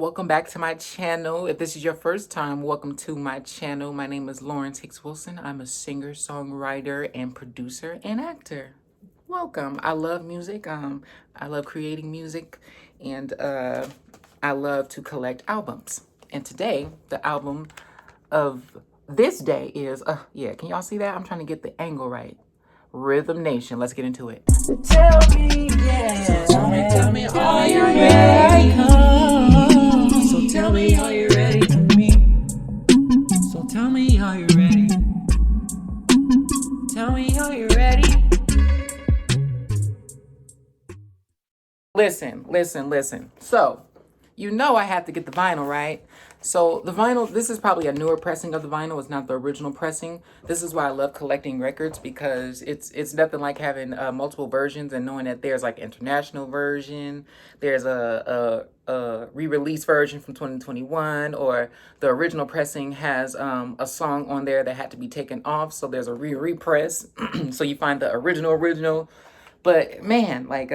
Welcome back to my channel. If this is your first time, welcome to my channel. My name is Lawrence Hicks Wilson. I'm a singer, songwriter, and producer and actor. Welcome. I love music. I love creating music, and I love to collect albums. And today, the album of this day is yeah. Can y'all see that? I'm trying to get the angle right. Rhythm Nation. Let's get into it. Tell me, yeah. Tell me, are you ready? So tell me, are you ready for me? So tell me, are you ready? Tell me, are you ready? Listen. So, you know I have to get the vinyl, right? So the vinyl, this is probably a newer pressing of the vinyl. It's not the original pressing. This is why I love collecting records, because it's nothing like having multiple versions and knowing that there's like international version, there's a re-release version from 2021, or the original pressing has a song on there that had to be taken off, so there's a re-repress. So you find the original. But man, like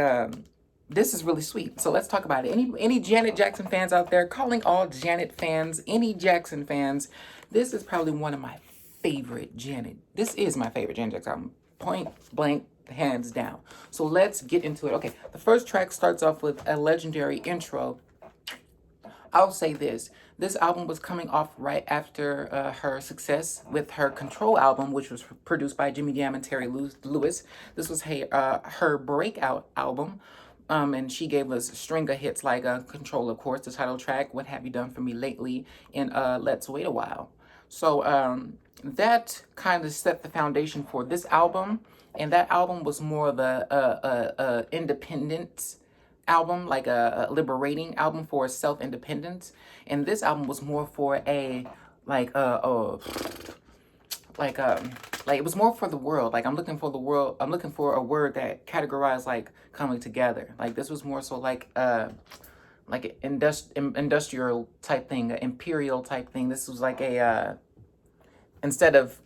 this is really sweet. So let's talk about it. Any Janet Jackson fans out there? Calling all Janet fans, any Jackson fans, this is probably one of my favorite Janet. This is my favorite Janet Jackson album. Point blank, hands down. So let's get into it. Okay, the first track starts off with a legendary intro. I'll say this. This album was coming off right after her success with her Control album, which was produced by Jimmy Jam and Terry Lewis. This was her breakout album. And she gave us a string of hits like Control, of course, the title track, What Have You Done For Me Lately, and Let's Wait a While. So that kind of set the foundation for this album. And that album was more of a independent album, like a liberating album for self-independence. And this album was more for a like like like it was more for the world. Like I'm looking for the world. I'm looking for a word that categorized like coming together. Like this was more so like industrial type thing, an imperial type thing. This was like a instead of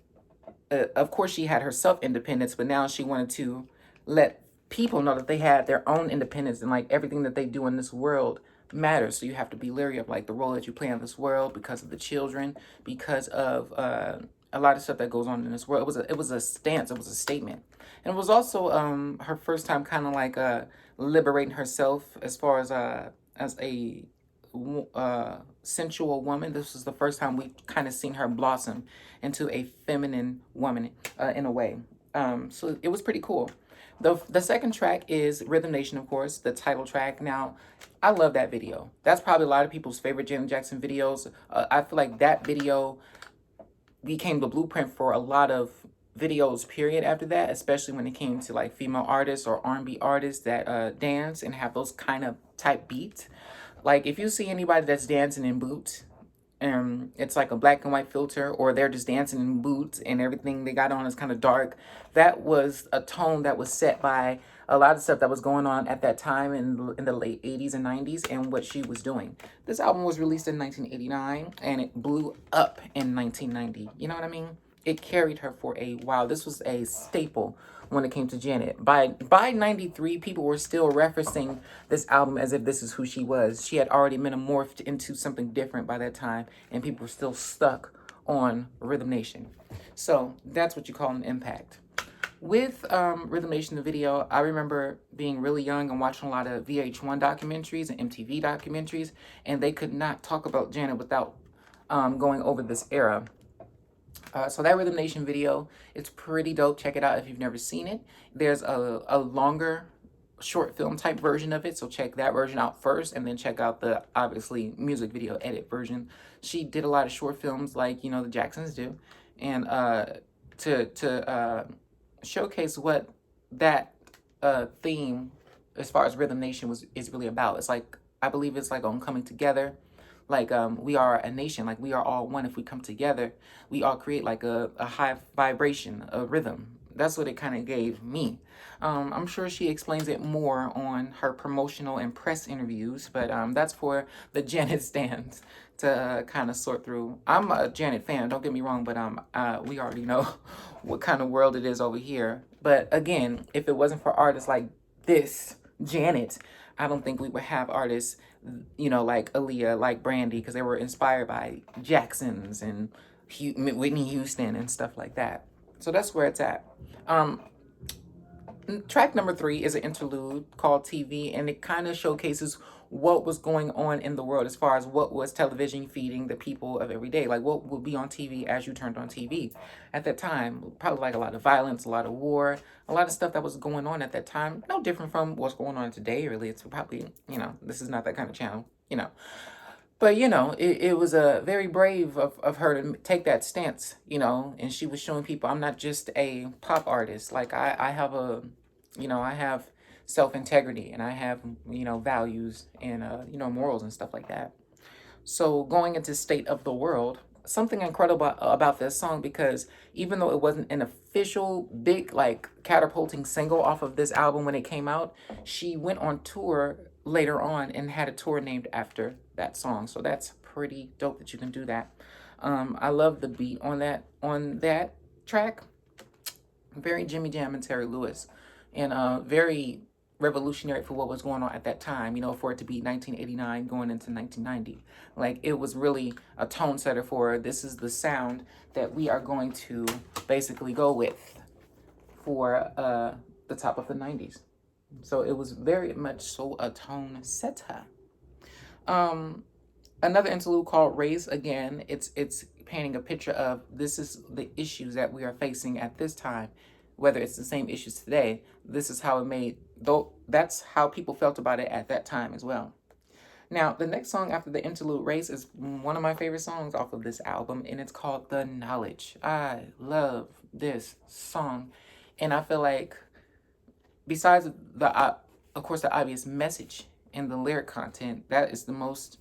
course she had her self independence, but now she wanted to let people know that they had their own independence, and like everything that they do in this world matters. So you have to be leery of like the role that you play in this world because of the children, because of a lot of stuff that goes on in this world. It was a stance, it was a statement. And it was also her first time kind of like liberating herself as far as a sensual woman. This was the first time we kind of seen her blossom into a feminine woman in a way. So it was pretty cool. The second track is Rhythm Nation, of course, the title track. Now, I love that video. That's probably a lot of people's favorite Janet Jackson videos. I feel like that video became the blueprint for a lot of videos period after that, especially when it came to like female artists or R&B artists that dance and have those kind of type beats. Like if you see anybody that's dancing in boots, it's like a black and white filter, or they're just dancing in boots and everything they got on is kind of dark. That was a tone that was set by a lot of stuff that was going on at that time in the late 80s and 90s and what she was doing. This album was released in 1989 and it blew up in 1990. You know what I mean? It carried her for a while. This was a staple when it came to Janet. By 93, people were still referencing this album as if this is who she was. She had already metamorphed into something different by that time, and people were still stuck on Rhythm Nation. So that's what you call an impact. With Rhythm Nation, the video, I remember being really young and watching a lot of VH1 documentaries and MTV documentaries, and they could not talk about Janet without going over this era. So that Rhythm Nation video, it's pretty dope. Check it out if you've never seen it. There's a longer short film type version of it, so check that version out first, and then check out the obviously music video edit version. She did a lot of short films like, you know, the Jacksons do, and to showcase what that theme as far as Rhythm Nation is really about. It's like, I believe it's like on coming together. Like we are a nation, like we are all one. If we come together, we all create like a high vibration, a rhythm. That's what it kind of gave me. I'm sure she explains it more on her promotional and press interviews, but that's for the Janet stands to kind of sort through. I'm a Janet fan, don't get me wrong, but we already know what kind of world it is over here. But again, if it wasn't for artists like this, Janet, I don't think we would have artists you know, like Aaliyah, like Brandy, because they were inspired by Jacksons and Whitney Houston and stuff like that. So that's where it's at. Um, Track number 3 is an interlude called TV, and it kind of showcases what was going on in the world as far as what was television feeding the people of every day. Like what would be on TV as you turned on TV at that time. Probably like a lot of violence, a lot of war, a lot of stuff that was going on at that time. No different from what's going on today, really. It's probably, you know, this is not that kind of channel, you know. But, you know, it was a very brave of her to take that stance, you know, and she was showing people I'm not just a pop artist. Like I have a, you know, I have self-integrity and I have, you know, values and, you know, morals and stuff like that. So going into State of the World, something incredible about this song, because even though it wasn't an official big like catapulting single off of this album when it came out, she went on tour later on and had a tour named after that song. So that's pretty dope that you can do that. I love the beat on that track. Very Jimmy Jam and Terry Lewis, and very revolutionary for what was going on at that time, you know, for it to be 1989 going into 1990. Like it was really a tone setter for this is the sound that we are going to basically go with for the top of the 90s. So it was very much so a tone setter. Another interlude called Race. Again, it's painting a picture of this is the issues that we are facing at this time, whether it's the same issues today. This is how it made, though that's how people felt about it at that time as well. Now, the next song after the interlude, Race, is one of my favorite songs off of this album, and it's called The Knowledge. I love this song, and I feel like besides of course, the obvious message and the lyric content, that is the most,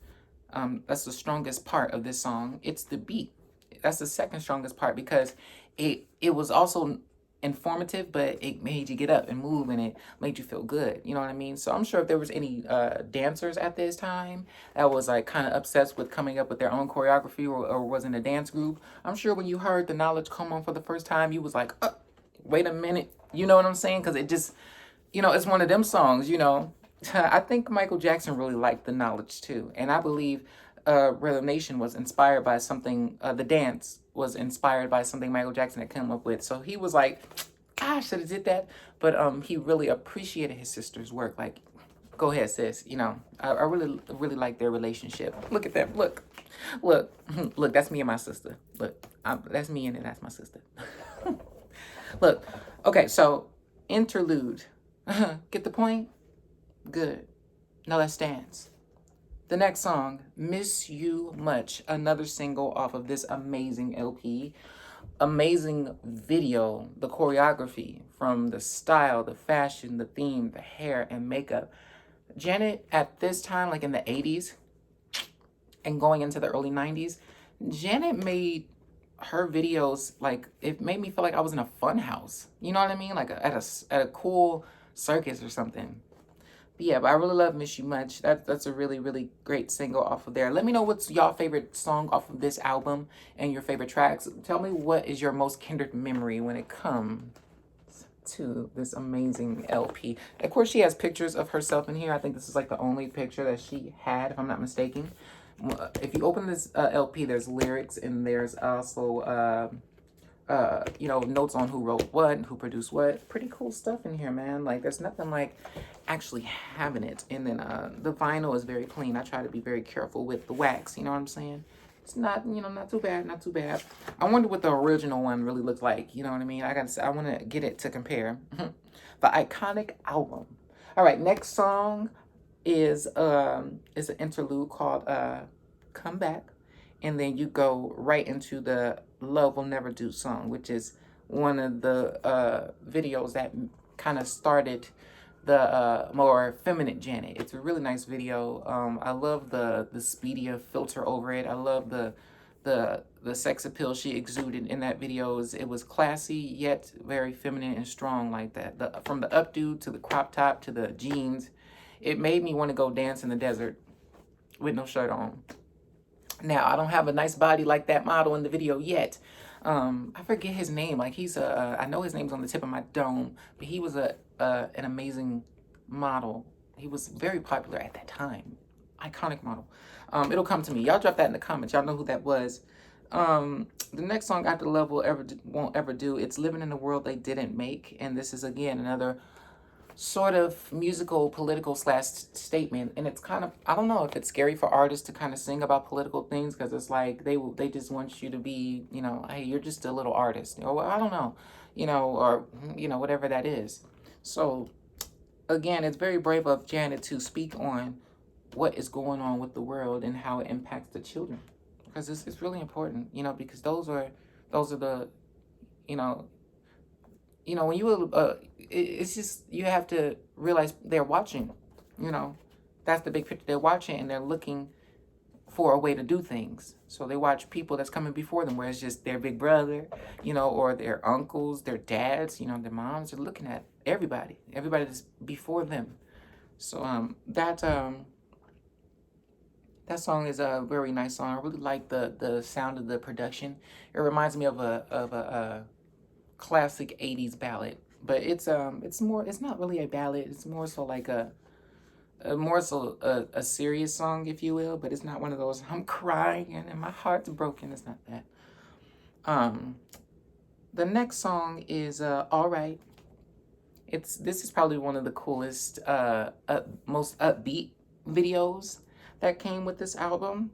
that's the strongest part of this song. It's the beat. That's the second strongest part, because it was also informative, but it made you get up and move, and it made you feel good. You know what I mean? So I'm sure if there was any dancers at this time that was like kind of obsessed with coming up with their own choreography, or was in a dance group, I'm sure when you heard The Knowledge come on for the first time, you was like, wait a minute. You know what I'm saying? Because it just, you know, it's one of them songs, you know. I think Michael Jackson really liked The Knowledge too. And I believe Rhythm Nation was inspired by something, the dance was inspired by something Michael Jackson had come up with. So he was like, I should have did that. But he really appreciated his sister's work. Like, go ahead, sis. You know, I really like their relationship. Look at them. Look, look, that's me and my sister. Look, that's me and that's my sister. Look, okay, so interlude. Get the point? Good. Now let's dance. The next song, Miss You Much, another single off of this amazing LP. Amazing video, the choreography, from the style, the fashion, the theme, the hair and makeup. Janet, at this time, like in the 80s and going into the early 90s, Janet made her videos, like, it made me feel like I was in a fun house. You know what I mean? Like at a cool circus or something. But yeah, but I really love Miss You Much. That's a really, really great single off of there. Let me know what's y'all favorite song off of this album and your favorite tracks. Tell me what is your most kindred memory when it comes to this amazing LP. Of course, she has pictures of herself in here. I think this is like the only picture that she had, if I'm not mistaken. If you open this LP, there's lyrics, and there's also you know, notes on who wrote what, who produced what. Pretty cool stuff in here, man. Like, there's nothing like actually having it. And then the vinyl is very clean. I try to be very careful with the wax, you know what I'm saying? It's not, you know, not too bad, not too bad. I wonder what the original one really looked like, you know what I mean? I want to get it to compare. The iconic album. All right, next song is an interlude called Come Back. And then you go right into the Love Will Never Do song, which is one of the videos that kind of started the more feminine Janet. It's a really nice video. I love the Speedia filter over it. I love the sex appeal she exuded in that video. It was classy yet very feminine and strong like that. From the updo to the crop top to the jeans, it made me want to go dance in the desert with no shirt on. Now, I don't have a nice body like that model in the video yet. I forget his name. Like, he's I know his name's on the tip of my dome, but he was an amazing model. He was very popular at that time. iconic model. It'll come to me. Y'all drop that in the comments. Y'all know who that was. The next song after Love Will Ever Won't Ever Do, it's Living in a World They Didn't Make. And this is, again, another sort of musical, political slash statement. And it's kind of, I don't know if it's scary for artists to kind of sing about political things, because it's like they just want you to be, you know, hey, you're just a little artist. Or I don't know, you know, or, you know, whatever that is. So, again, it's very brave of Janet to speak on what is going on with the world and how it impacts the children, because it's really important, you know, because those are the, you know, when you it's just, you have to realize they're watching, you know, that's the big picture. They're watching and they're looking for a way to do things. So they watch people that's coming before them, where it's just their big brother, you know, or their uncles, their dads, you know, their moms. Are looking at everybody that's before them. So that song is a very nice song. I really like the sound of the production. It reminds me of a classic '80s ballad, but it's more. It's not really a ballad. It's more so like a serious song, if you will. But it's not one of those I'm crying and my heart's broken. It's not that. Um, the next song is All Right. This is probably one of the coolest, most upbeat videos that came with this album,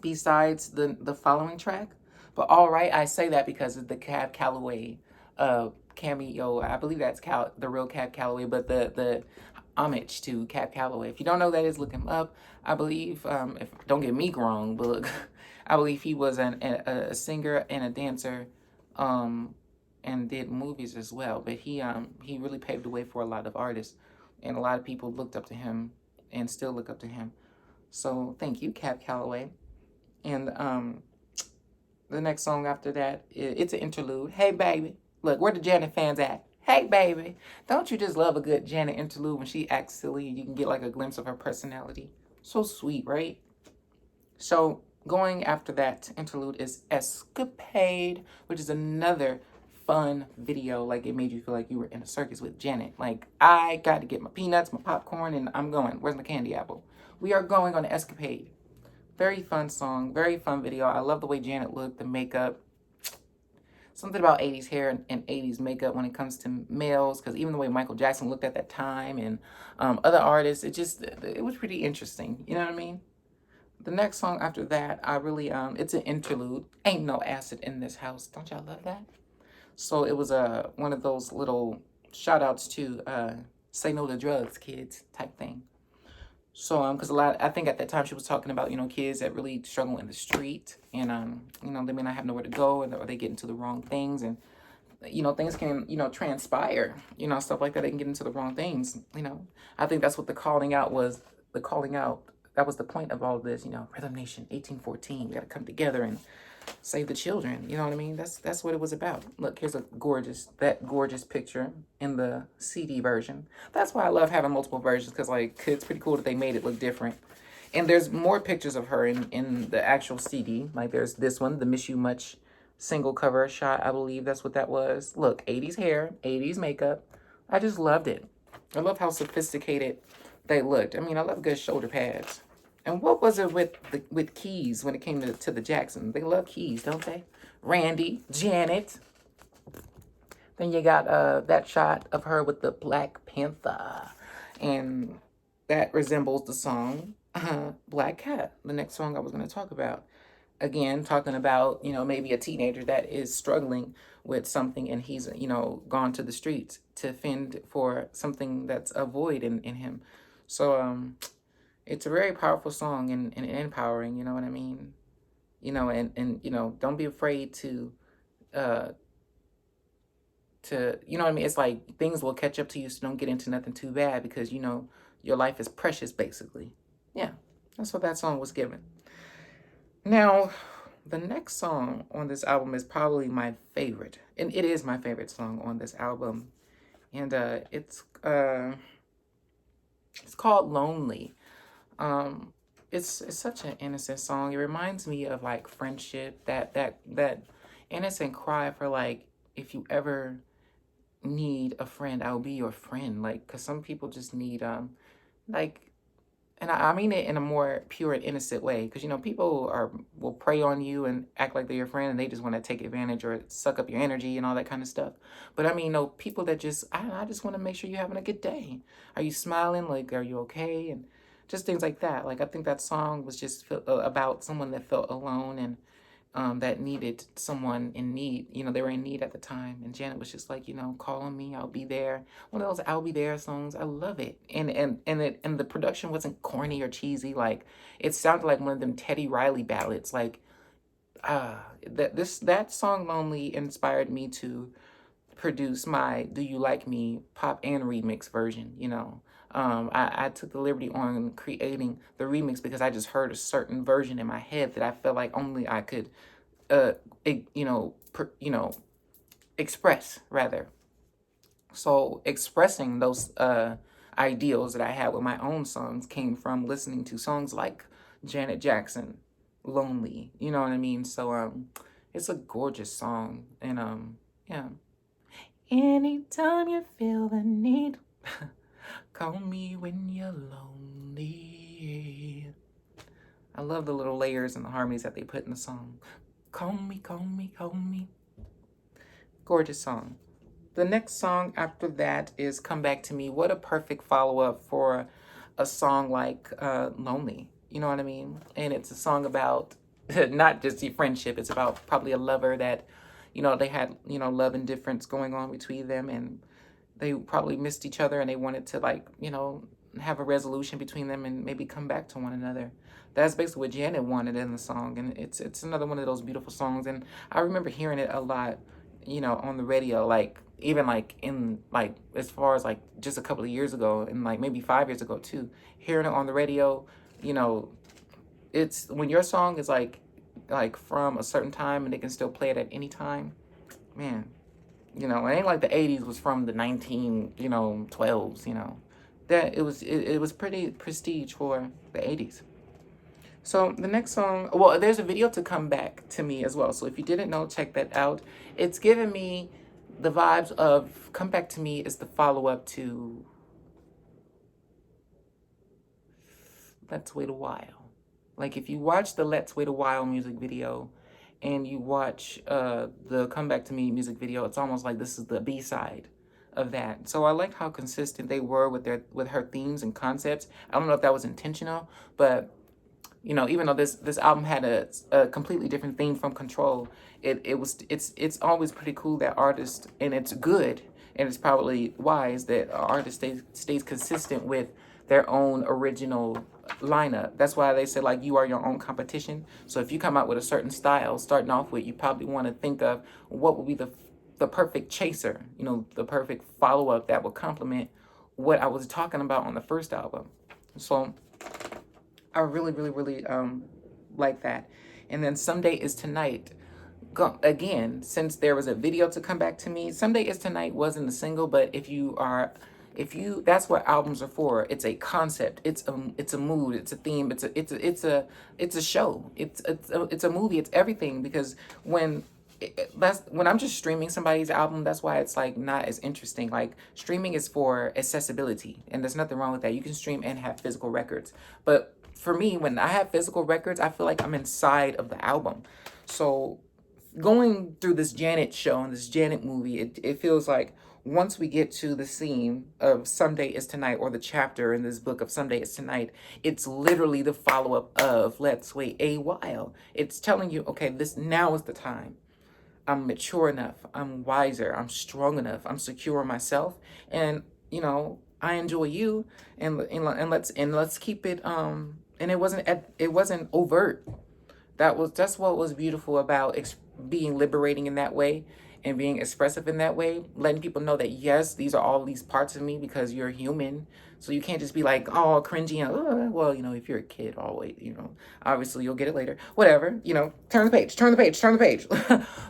besides the following track. But All Right, I say that because of the Cab Calloway cameo. I believe that's the real Cab Calloway, but the homage to Cab Calloway. If you don't know who that is, look him up. I believe, if don't get me wrong, but look, I believe he was a singer and a dancer, and did movies as well. But he really paved the way for a lot of artists, and a lot of people looked up to him and still look up to him. So thank you, Cab Calloway. And the next song after that, it's an interlude. Hey baby, look, where the Janet fans at? Hey baby, don't you just love a good Janet interlude when she acts silly? You can get like a glimpse of her personality. So sweet, right? So going after that interlude is Escapade, which is another fun video. Like, it made you feel like you were in a circus with Janet. Like, I got to get my peanuts, my popcorn, and I'm going. Where's my candy apple? We are going on Escapade. Very fun song, very fun video. I love the way Janet looked, the makeup. Something about 80s hair and 80s makeup when it comes to males, because even the way Michael Jackson looked at that time and other artists, it was pretty interesting. You know what I mean? The next song after that, I really, it's an interlude. Ain't no acid in this house. Don't y'all love that? So it was one of those little shout outs to say no to drugs, kids type thing. So, because I think at that time she was talking about, you know, kids that really struggle in the street, and, you know, they may not have nowhere to go, or they get into the wrong things, and, you know, things can, you know, transpire, you know, stuff like that. They can get into the wrong things, you know. I think that's what the calling out was. The calling out, that was the point of all of this, you know, Rhythm Nation 1814. We got to come together and save the children. You know what I mean? That's what it was about. Look, here's that gorgeous picture in the CD version. That's why I love having multiple versions, because like it's pretty cool that they made it look different. And there's more pictures of her in the actual CD. Like there's this one, the Miss You Much single cover shot. I believe that's what that was. Look, 80s hair, 80s makeup. I just loved it. I love how sophisticated they looked. I mean, I love good shoulder pads. And what was it with Keys when it came to the Jacksons? They love Keys, don't they? Randy, Janet. Then you got that shot of her with the Black Panther. And that resembles the song Black Cat, the next song I was going to talk about. Again, talking about, you know, maybe a teenager that is struggling with something, and he's, you know, gone to the streets to fend for something that's a void in him. So, it's a very powerful song and empowering, you know what I mean? You know, and you know, don't be afraid to, you know what I mean? It's like things will catch up to you, so don't get into nothing too bad, because, you know, your life is precious, basically. Yeah, that's what that song was given. Now, the next song on this album is probably my favorite, and it is my favorite song on this album. And it's called Lonely. It's such an innocent song. It reminds me of like friendship, that innocent cry for like, if you ever need a friend, I'll be your friend. Like, cause some people just need like and I mean it in a more pure and innocent way, because you know people will prey on you and act like they're your friend, and they just want to take advantage or suck up your energy and all that kind of stuff. But I mean, you know, people that just I just want to make sure you're having a good day. Are you smiling? Like, are you okay? And just things like that. Like, I think that song was just about someone that felt alone and that needed someone in need. You know, they were in need at the time. And Janet was just like, you know, call on me, I'll be there. One of those "I'll be there" songs. I love it. And the production wasn't corny or cheesy. Like, it sounded like one of them Teddy Riley ballads. Like, that song "Lonely" inspired me to produce my "Do You Like Me" pop and remix version, you know. I took the liberty on creating the remix because I just heard a certain version in my head that I felt like only I could, uh, you know, express rather. So expressing those ideals that I had with my own songs came from listening to songs like Janet Jackson, "Lonely." You know what I mean? So it's a gorgeous song, and yeah. Anytime you feel the need, call me when you're lonely. I love the little layers and the harmonies that they put in the song. Call me, call me, call me. Gorgeous song. The next song after that is "Come Back to Me." What a perfect follow up for a song like "Lonely." You know what I mean? And it's a song about not just your friendship, it's about probably a lover that, you know, they had, you know, love and difference going on between them, and they probably missed each other and they wanted to, like, you know, have a resolution between them and maybe come back to one another. That's basically what Janet wanted in the song, and it's another one of those beautiful songs. And I remember hearing it a lot, you know, on the radio, like even like in like as far as like just a couple of years ago, and like maybe 5 years ago too. Hearing it on the radio, you know, it's when your song is like from a certain time and they can still play it at any time, man. You know, it ain't like the 80s was from the 12s, you know. That it was pretty prestige for the 80s. So the next song, well, there's a video to "Come Back to Me" as well. So if you didn't know, check that out. It's giving me the vibes of "Come Back to Me" is the follow up to "Let's Wait a While." Like, if you watch the "Let's Wait a While" music video and you watch the "Come Back to Me" music video, it's almost like this is the B-side of that. So I like how consistent they were with her themes and concepts. I don't know if that was intentional, but you know, even though this album had a completely different theme from Control, it's always pretty cool that artists, and it's good, and it's probably wise that an artist stays consistent with their own original lineup. That's why they say, like, you are your own competition. So if you come out with a certain style starting off with, you probably want to think of what would be the perfect chaser, you know, the perfect follow up that would complement what I was talking about on the first album. So I really, really, really like that. And then "Someday Is Tonight." Again, since there was a video to "Come Back to Me," "Someday Is Tonight" wasn't a single, but if you, that's what albums are for. It's a concept. It's a mood. It's a theme. It's a show. It's a movie. It's everything. Because when that's when I'm just streaming somebody's album, that's why it's like not as interesting. Like, streaming is for accessibility, and there's nothing wrong with that. You can stream and have physical records. But for me, when I have physical records, I feel like I'm inside of the album. So going through this Janet show and this Janet movie, it feels like once we get to the scene of "Someday Is Tonight," or the chapter in this book of "Someday Is Tonight," it's literally the follow up of "Let's Wait a While." It's telling you, okay, this now is the time. I'm mature enough. I'm wiser. I'm strong enough. I'm secure in myself, and you know, I enjoy you. And let's keep it. And it wasn't overt. That's what was beautiful about being liberating in that way and being expressive in that way, letting people know that yes, these are all these parts of me, because you're human. So you can't just be like, oh, cringy and well, you know, if you're a kid, always, you know, obviously you'll get it later. Whatever, you know, turn the page, turn the page, turn the page.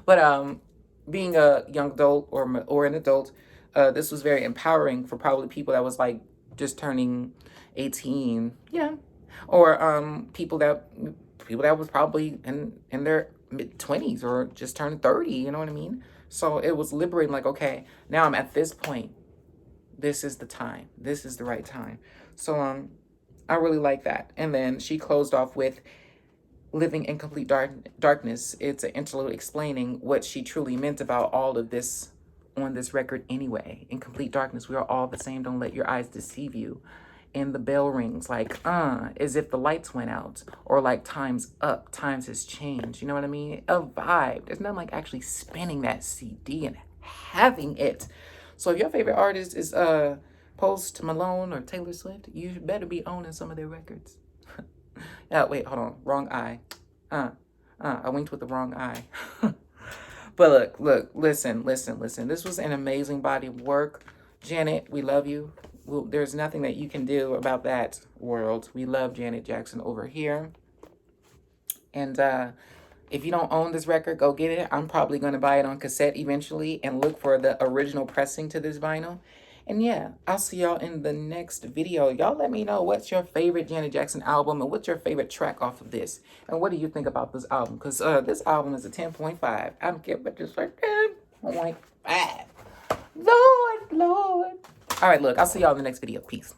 But being a young adult or an adult, this was very empowering for probably people that was like just turning 18, yeah, or people that was probably in their mid-20s or just turned 30, you know what I mean? So it was liberating, like, okay, now I'm at this point. This is the time. This is the right time. So I really like that. And then she closed off with Living in Complete Darkness. It's an interlude explaining what she truly meant about all of this on this record anyway. In complete darkness, we are all the same. Don't let your eyes deceive you. And the bell rings like, as if the lights went out. Or like time's up, times has changed. You know what I mean? A vibe. There's nothing like actually spinning that CD and having it. So if your favorite artist is Post Malone or Taylor Swift, you better be owning some of their records. Yeah, wait, hold on. Wrong eye. I winked with the wrong eye. But look, listen. This was an amazing body of work. Janet, we love you. Well, there's nothing that you can do about that, world. We love Janet Jackson over here. And if you don't own this record, go get it. I'm probably going to buy it on cassette eventually and look for the original pressing to this vinyl. And yeah, I'll see y'all in the next video. Y'all let me know what's your favorite Janet Jackson album and what's your favorite track off of this. And what do you think about this album? Because this album is a 10.5. I don't care what this like 10.5. Lord. All right, look, I'll see y'all in the next video. Peace.